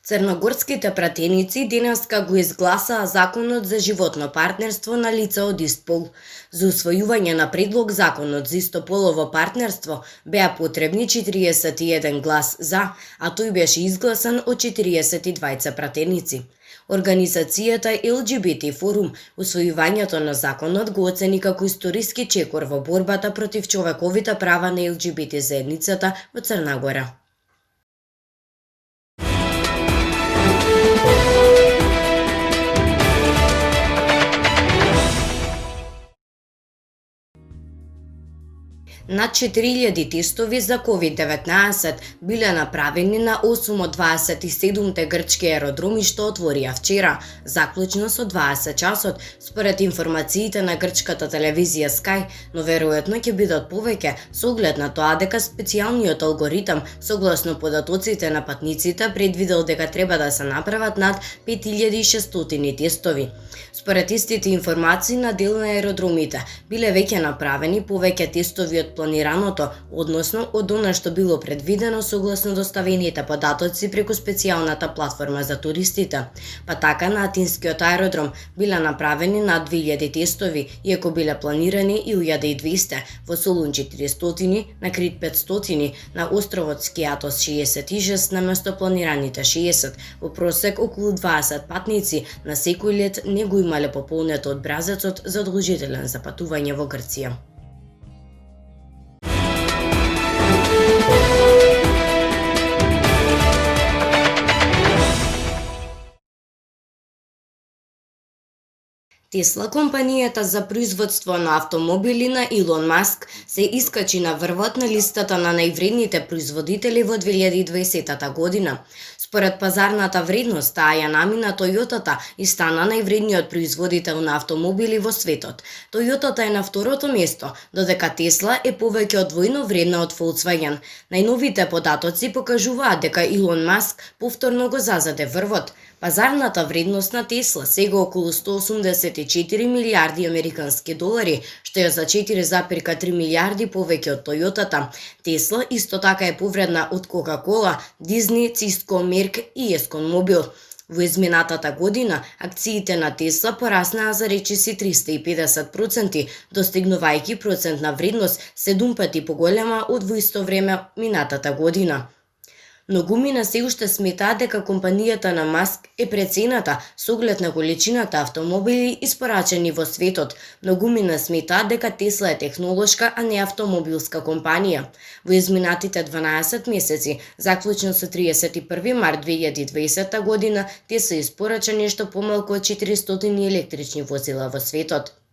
Црногорските пратеници денеска го изгласаа законот за животно партнерство на лица од ист пол. За усвојување на предлог законот за истополово партнерство беа потребни 41 глас за, а тој беше изгласан од 42 пратеници. Организацијата LGBT форум усвојувањето на законот го оцени како историски чекор во борбата против човековите права на LGBT заедницата во Црна Гора. Над 4000 тестови за COVID-19 биле направени на 8 од 27 грчки аеродроми што отворија вчера, заклучно со 20 часот, според информациите на грчката телевизија Sky, но веројатно ќе бидат повеќе со оглед на тоа дека специјалниот алгоритам, согласно податоците на патниците, предвидел дека треба да се направат над 5600 тестови. Според истите информации на дел на аеродромите, биле веќе направени повеќе тестови од планираното, односно од она што било предвидено согласно доставените податоци преку специјалната платформа за туристите. Па така на Атинскиот аеродром биле направени над 2000 тестови, иако биле планирани 1200, во Солун 400, на Крит 500, на островот Скијатос 66 наместо планираните 60. Во просек околу 20 патници на секој лет не го имале пополнето одбразецот задолжителен за патување во Грција. Тесла, компанијата за производство на автомобили на Илон Маск, се искачи на врвот на листата на највредните производители во 2020 година. Според пазарната вредност, таа ја намина Тојотата и стана највредниот производител на автомобили во светот. Тојотата е на второто место, додека Тесла е повеќе од двојно вредна од Volkswagen. Најновите податоци покажуваат дека Илон Маск повторно го зазаде врвот. Пазарната вредност на Тесла сега околу 184 милиарди американски долари, што е за 4,3 милиарди повеќе од Тојотата. Тесла исто така е повредна од Кока-Кола, Дизни, Циско, Мерк и Ескон Мобил. Во изминатата година, акциите на Тесла пораснаа за речиси 350%, достигнувајќи процентна вредност 7 пати поголема од во исто време минатата година. Многумина се уште сметаат дека компанијата на Маск е прецената со оглед на количината автомобили испорачени во светот. Многумина сметаат дека Тесла е технолошка, а не автомобилска компанија. Во изминатите 12 месеци, заклучно со 31 март 2020 година, Тесла испорача нешто помалку од 400 електрични возила во светот.